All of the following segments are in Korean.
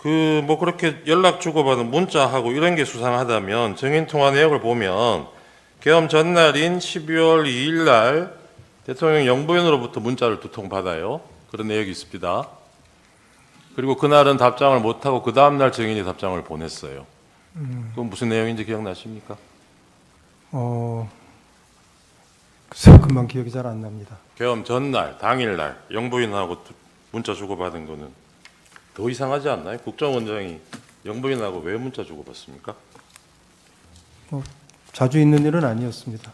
뭐 그렇게 연락 주고받은 문자하고 이런 게 수상하다면 증인 통화 내역을 보면 계엄 전날인 12월 2일 날 대통령 영부인으로부터 문자를 2통 받아요. 그런 내역이 있습니다. 그리고 그날은 답장을 못하고 그 다음날 증인이 답장을 보냈어요. 그건 무슨 내용인지 기억나십니까? 글쎄요, 금방 기억이 잘 안 납니다. 계엄 전날, 당일날 영부인하고 문자 주고받은 거는 더 이상하지 않나요? 국정원장이 영부인하고 왜 문자 주고받습니까? 자주 있는 일은 아니었습니다.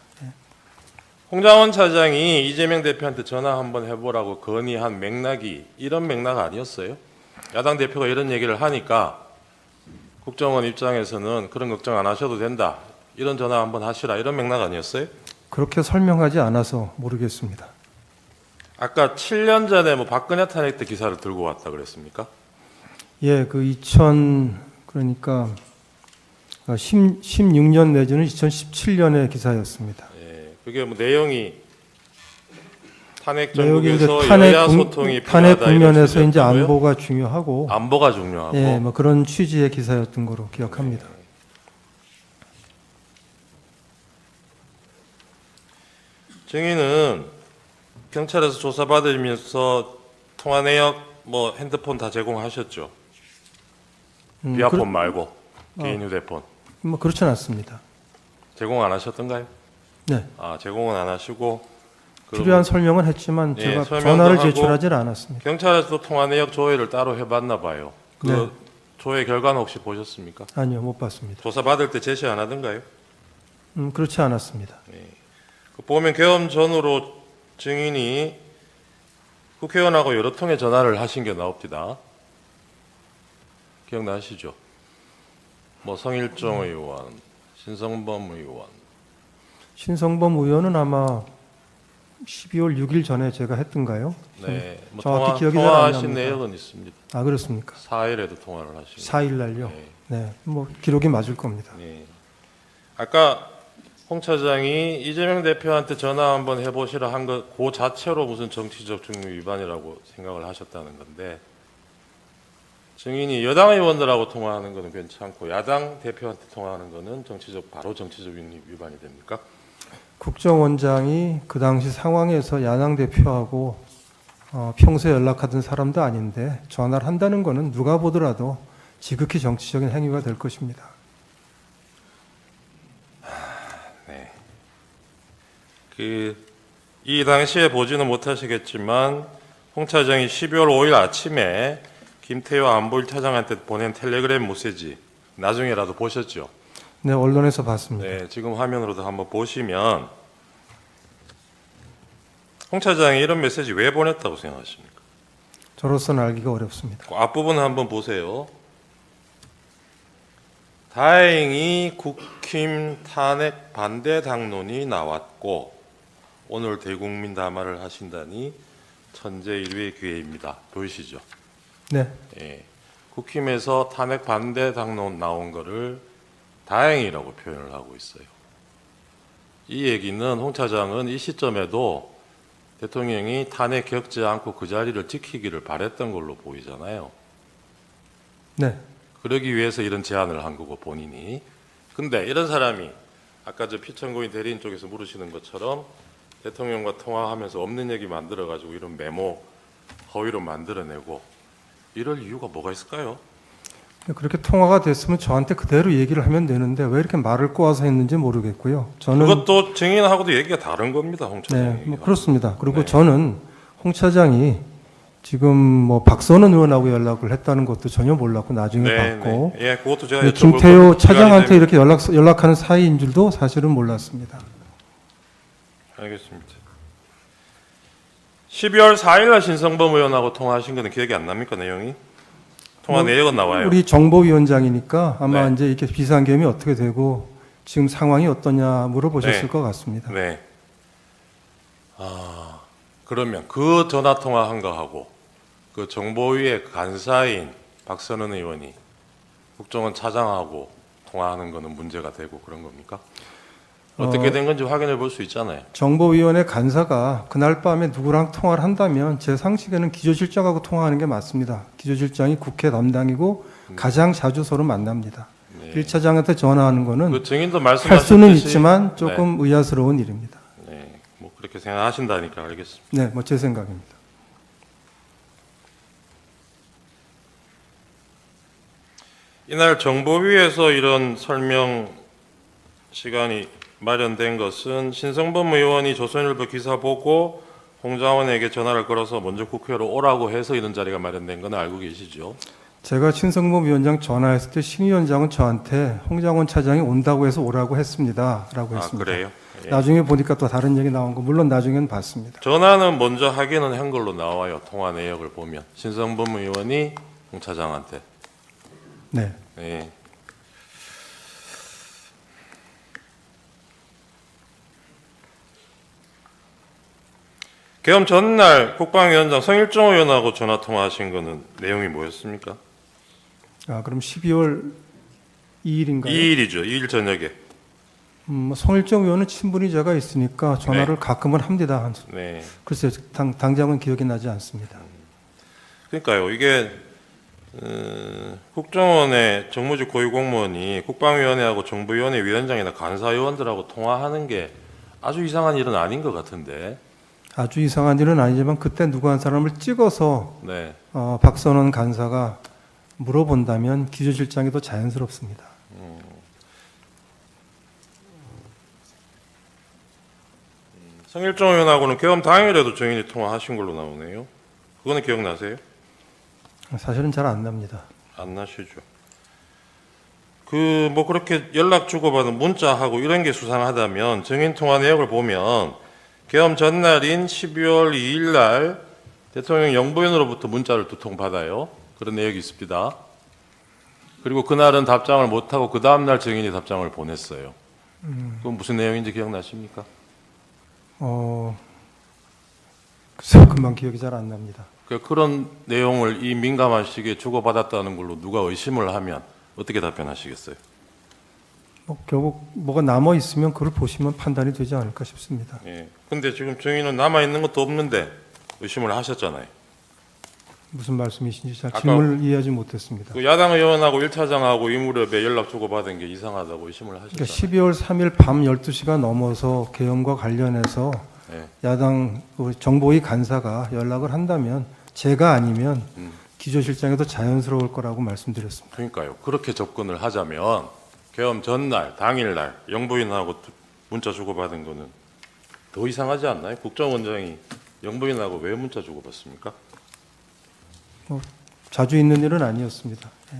홍장원 차장이 이재명 대표한테 전화 한번 해보라고 건의한 맥락이 이런 맥락 아니었어요? 야당 대표가 이런 얘기를 하니까 국정원 입장에서는 그런 걱정 안 하셔도 된다. 이런 전화 한번 하시라. 이런 맥락 아니었어요? 그렇게 설명하지 않아서 모르겠습니다. 아까 7년 전에 뭐 박근혜 탄핵 때 기사를 들고 왔다 그랬습니까? 예, 그러니까 16년 내지는 2017년의 기사였습니다. 예, 그게 뭐 내용이 탄핵 내용이 이제 정국에서 여야 소통이 탄핵 필요하다 국면에서 이런 이제 취지였다고요? 안보가 중요하고, 안보가 중요하고. 예, 뭐 그런 취지의 기사였던 거로 기억합니다. 증인은 경찰에서 조사받으면서 통화 내역, 뭐 핸드폰 다 제공하셨죠? 비아폰 말고 개인 휴대폰 뭐 그렇진 않습니다. 제공 안 하셨던가요? 네, 제공은 안 하시고 필요한 설명은 했지만 예, 제가 설명도 전화를 하고 제출하지는 않았습니다. 경찰에서도 통화 내역 조회를 따로 해봤나 봐요. 그 네. 조회 결과는 혹시 보셨습니까? 아니요, 못 봤습니다. 조사 받을 때 제시 안 하던가요? 그렇지 않았습니다. 그 보면 계엄 전후로 증인이 국회의원하고 여러 통의 전화를 하신 게 나옵니다. 기억나시죠? 뭐 성일종 의원, 신성범 의원. 신성범 의원은 아마 12월 6일 전에 제가 했던가요? 네, 뭐 정확히 기억이 잘 안 통화하신 납니다. 내역은 있습니다. 아, 그렇습니까? 4일에도 통화를 하신. 4일 날요? 네. 네, 뭐 기록이 맞을 겁니다. 네. 아까 홍 차장이 이재명 대표한테 전화 한번 해보시라 한 것 그 자체로 무슨 정치적 중립 위반이라고 생각을 하셨다는 건데, 증인이 여당 의원들하고 통화하는 것은 괜찮고 야당 대표한테 통화하는 것은 바로 정치적 위반이 됩니까? 국정원장이 그 당시 상황에서 야당 대표하고 평소에 연락하던 사람도 아닌데 전화를 한다는 것은 누가 보더라도 지극히 정치적인 행위가 될 것입니다. 네. 이 당시에 보지는 못하시겠지만 홍 차장이 12월 5일 아침에 김태효 안보일 차장한테 보낸 텔레그램 메시지 나중에라도 보셨죠? 네, 언론에서 봤습니다. 네, 지금 화면으로도 한번 보시면 홍 차장이 이런 메시지 왜 보냈다고 생각하십니까? 저로서는 알기가 어렵습니다. 그 앞부분 한번 보세요. 다행히 국힘 탄핵 반대 당론이 나왔고 오늘 대국민 담화를 하신다니 천재일류의 기회입니다. 보이시죠? 네, 예. 국힘에서 탄핵 반대 당론 나온 거를 다행이라고 표현을 하고 있어요. 이 얘기는 홍 차장은 이 시점에도 대통령이 탄핵 겪지 않고 그 자리를 지키기를 바랬던 걸로 보이잖아요. 네, 그러기 위해서 이런 제안을 한 거고 본인이. 근데 이런 사람이 아까 저 피천고인 대리인 쪽에서 물으시는 것처럼 대통령과 통화하면서 없는 얘기 만들어가지고 이런 메모 허위로 만들어내고 이럴 이유가 뭐가 있을까요? 그렇게 통화가 됐으면 저한테 그대로 얘기를 하면 되는데 왜 이렇게 말을 꼬아서 했는지 모르겠고요. 저는 그것도 증인하고도 얘기가 다른 겁니다, 홍 차장이. 네, 뭐 그렇습니다. 그리고 네. 저는 홍 차장이 지금 뭐 박선원 의원하고 연락을 했다는 것도 전혀 몰랐고 나중에 봤고 예, 그것도 제가 네, 여쭤볼 김태효 거 차장한테 기간이 이렇게 연락하는 사이인 줄도 사실은 몰랐습니다. 알겠습니다. 12월 4일 날 신성범 의원하고 통화하신 거는 기억이 안 납니까, 내용이? 통화 내역은 나와요. 우리 정보위원장이니까 아마 네. 이제 이렇게 비상계엄이 어떻게 되고 지금 상황이 어떠냐 물어보셨을 네. 것 같습니다. 네. 그러면 그 전화 통화한 거하고 그 정보위의 간사인 박선원 의원이 국정원 차장하고 통화하는 거는 문제가 되고 그런 겁니까? 어떻게 된 건지 확인해 볼 수 있잖아요. 정보위원회 간사가 그날 밤에 누구랑 통화를 한다면 제 상식에는 기조실장하고 통화하는 게 맞습니다. 기조실장이 국회 담당이고 가장 자주 서로 만납니다. 네. 1차장한테 전화하는 거는 그 증인도 할 말씀하셨듯이 수는 있지만 조금 의아스러운 일입니다. 네, 뭐 그렇게 생각하신다니까 알겠습니다. 네, 뭐 제 생각입니다. 이날 정보위에서 이런 설명 시간이 마련된 것은 신성범 의원이 조선일보 기사 보고 홍장원에게 전화를 걸어서 먼저 국회로 오라고 해서 이런 자리가 마련된 건 알고 계시죠? 제가 신성범 위원장 전화했을 때 신 위원장은 저한테 홍장원 차장이 온다고 해서 오라고 했습니다라고 아, 했습니다. 그래요? 예. 나중에 보니까 또 다른 얘기 나온 거 물론 나중에는 봤습니다. 전화는 먼저 하기는 한 걸로 나와요. 통화 내역을 보면 신성범 의원이 홍 차장한테. 네. 네. 계엄 전날 국방위원장 성일종 의원하고 전화 통화하신 거는 내용이 뭐였습니까? 아, 그럼 12월 2일인가요? 2일이죠. 2일 저녁에. 성일정 의원은 친분이 제가 있으니까 전화를 가끔은 합니다. 네. 글쎄요, 당장은 기억이 나지 않습니다. 그러니까요. 이게 국정원의 정무직 고위공무원이 국방위원회하고 정부위원회 위원장이나 간사위원들하고 통화하는 게 아주 이상한 일은 아닌 것 같은데. 아주 이상한 일은 아니지만 그때 누구 한 사람을 찍어서 네. 박선원 간사가 물어본다면 기조실장이 더 자연스럽습니다. 성일종 의원하고는 계엄 당일에도 증인이 통화하신 걸로 나오네요. 그거는 기억나세요? 사실은 잘 안 납니다. 안 나시죠? 뭐 그렇게 연락 주고받은 문자하고 이런 게 수상하다면 증인 통화 내역을 보면 계엄 전날인 12월 2일 날 대통령 영부인으로부터 문자를 2통 받아요. 그런 내역이 있습니다. 그리고 그날은 답장을 못하고 그 다음날 증인이 답장을 보냈어요. 그건 무슨 내용인지 기억나십니까? 글쎄요, 금방 기억이 잘 안 납니다. 그런 내용을 이 민감한 시기에 주고받았다는 걸로 누가 의심을 하면 어떻게 답변하시겠어요? 결국 뭐가 남아 있으면 그걸 보시면 판단이 되지 않을까 싶습니다. 예. 근데 지금 증인은 남아 있는 것도 없는데 의심을 하셨잖아요. 무슨 말씀이신지 잘 아까 질문을 이해하지 못했습니다. 그 야당 의원하고 1차장하고 이 무렵에 연락 주고받은 게 이상하다고 의심을 하셨잖아요. 그러니까 12월 3일 밤 12시가 넘어서 계엄과 관련해서 예. 야당 정보위 간사가 연락을 한다면 제가 아니면 기조실장이 더 자연스러울 거라고 말씀드렸습니다. 그러니까요. 그렇게 접근을 하자면 계엄 전날, 당일날 영부인하고 문자 주고받은 거는 더 이상하지 않나요? 국정원장이 영부인하고 왜 문자 주고받습니까? 자주 있는 일은 아니었습니다. 예.